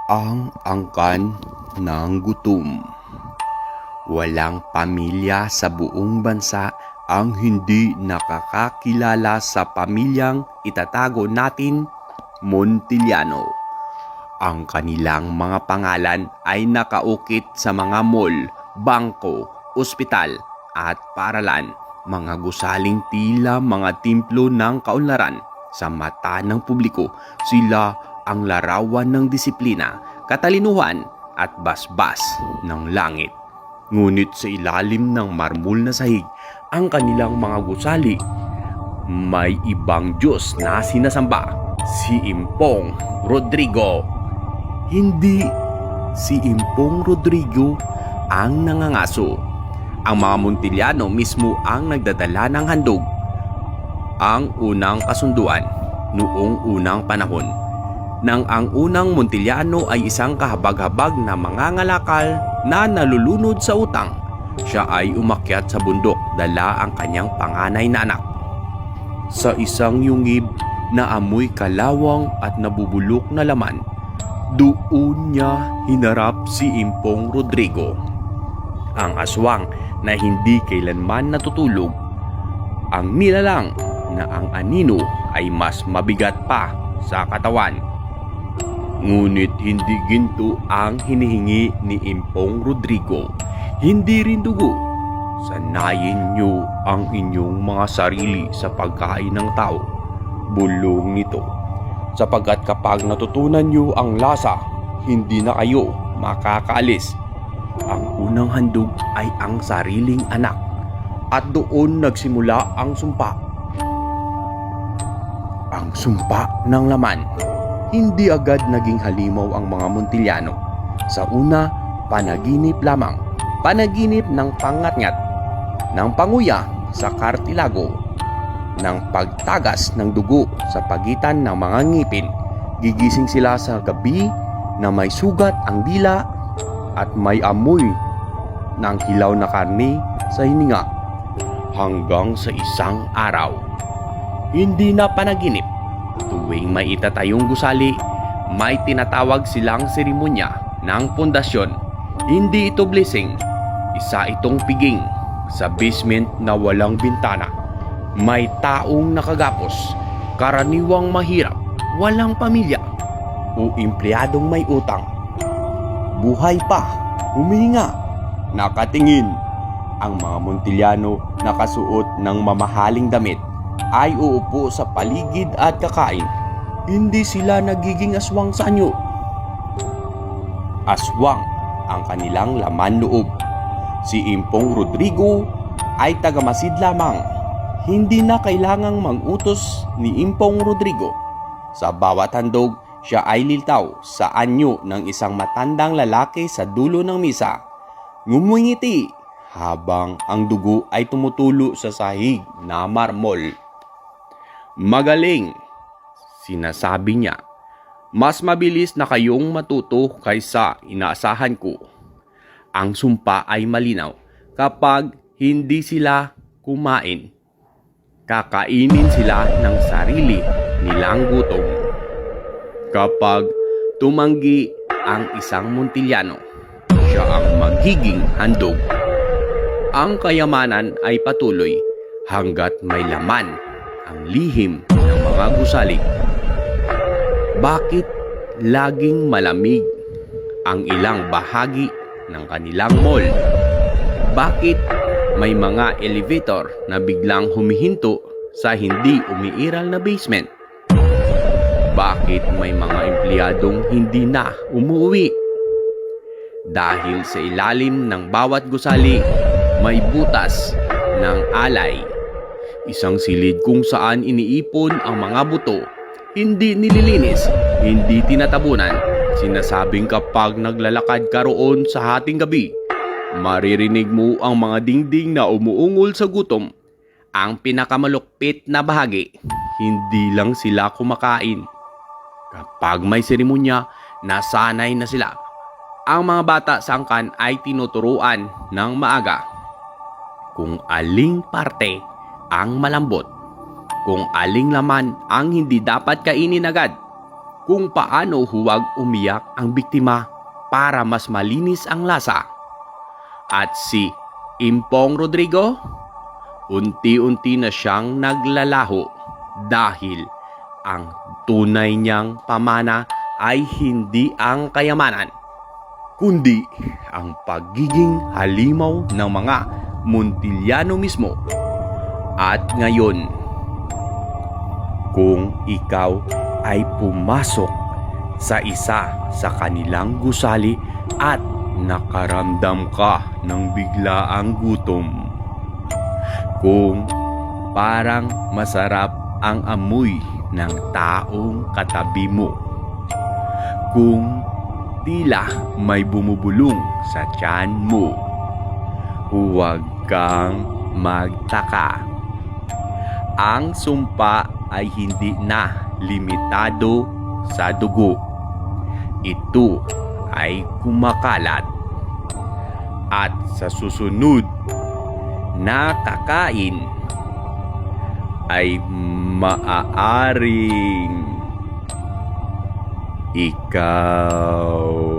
Ang angkan ng gutom. Walang pamilya sa buong bansa ang hindi nakakakilala sa pamilyang itatago natin Montiliano. Ang kanilang mga pangalan ay nakaukit sa mga mall, bangko, ospital at paaralan. Mga gusaling tila mga templo ng kaunlaran sa mata ng publiko. Sila ang larawan ng disiplina, katalinuhan at basbas ng langit. Ngunit sa ilalim ng marmol na sahig, ang kanilang mga gusali, may ibang Diyos na sinasamba, si Impong Rodrigo. Hindi si Impong Rodrigo ang nangangaso. Ang mga Montiliano mismo ang nagdadala ng handog. Ang unang kasunduan noong unang panahon nang ang unang Montiliano ay isang kahabag-habag na mangangalakal na nalulunod sa utang. Siya ay umakyat sa bundok, dala ang kanyang panganay na anak. Sa isang yungib na amoy kalawang at nabubulok na laman, doon niya hinarap si Impong Rodrigo. Ang aswang na hindi kailanman natutulog. Ang nilalang na ang anino ay mas mabigat pa sa katawan. Ngunit hindi ginto ang hinihingi ni Impong Rodrigo. Hindi rin dugo. Sanayin niyo ang inyong mga sarili sa pagkain ng tao. Bulong nito. Sapagkat kapag natutunan niyo ang lasa, hindi na kayo makakaalis. Ang unang handog ay ang sariling anak, at doon nagsimula ang sumpa. Ang sumpa ng laman. Hindi agad naging halimaw ang mga Montiliano. Sa una, panaginip lamang. Panaginip ng pangatngat, ng panguya sa kartilago, ng pagtagas ng dugo sa pagitan ng mga ngipin. Gigising sila sa gabi na may sugat ang dila at may amoy ng hilaw na karne sa hininga. Hanggang sa isang araw, hindi na panaginip. Tuwing may itatayong gusali, may tinatawag silang seremonya ng pundasyon. Hindi ito blessing. Isa itong piging sa basement na walang bintana. May taong nakagapos, karaniwang mahirap, walang pamilya, o empleyadong may utang. Buhay pa, humihinga, nakatingin. Ang mga Montiliano nakasuot ng mamahaling damit ay uupo sa paligid at kakain. Hindi sila nagiging aswang sa anyo. Aswang ang kanilang laman loob. Si Impong Rodrigo ay tagamasid lamang. Hindi na kailangang mangutos ni Impong Rodrigo. Sa bawat handog, siya ay lilitaw sa anyo ng isang matandang lalaki sa dulo ng misa. Ngumungiti habang ang dugo ay tumutulo sa sahig na marmol. Magaling, sinasabi niya. Mas mabilis na kayong matuto kaysa inaasahan ko. Ang sumpa ay malinaw. Kapag hindi sila kumain, kakainin sila ng sarili nilang gutom. Kapag tumanggi ang isang Montiliano, siya ang magiging handog. Ang kayamanan ay patuloy hanggat may laman ang lihim ng mga gusali. Bakit laging malamig ang ilang bahagi ng kanilang mall? Bakit may mga elevator na biglang humihinto sa hindi umiiral na basement? Bakit may mga empleyadong hindi na umuwi? Dahil sa ilalim ng bawat gusali, may butas ng alay. Isang silid kung saan iniipon ang mga buto, hindi nililinis, hindi tinatabunan. Sinasabing kapag naglalakad ka roon sa hating gabi, maririnig mo ang mga dingding na umuungol sa gutom. Ang pinakamalukpit na bahagi, hindi lang sila kumakain. Kapag may seremonya, nasanay na sila. Ang mga bata sa angkan ay tinuturuan ng maaga kung aling parte ang malambot, kung aling laman ang hindi dapat kainin agad. kung paano huwag umiyak ang biktima para mas malinis ang lasa. At si Impong Rodrigo, unti-unti na siyang naglalaho dahil ang tunay niyang pamana ay hindi ang kayamanan, kundi ang pagiging halimaw ng mga Montillano mismo. At ngayon, kung ikaw ay pumasok sa isa sa kanilang gusali at nakaramdam ka ng biglaang gutom, kung parang masarap ang amoy ng taong katabi mo, kung tila may bumubulong sa tiyan mo, huwag kang magtaka. Ang sumpa ay hindi na limitado sa dugo. Ito ay kumakalat. At sa susunod na kakain ay maaaring ikaw.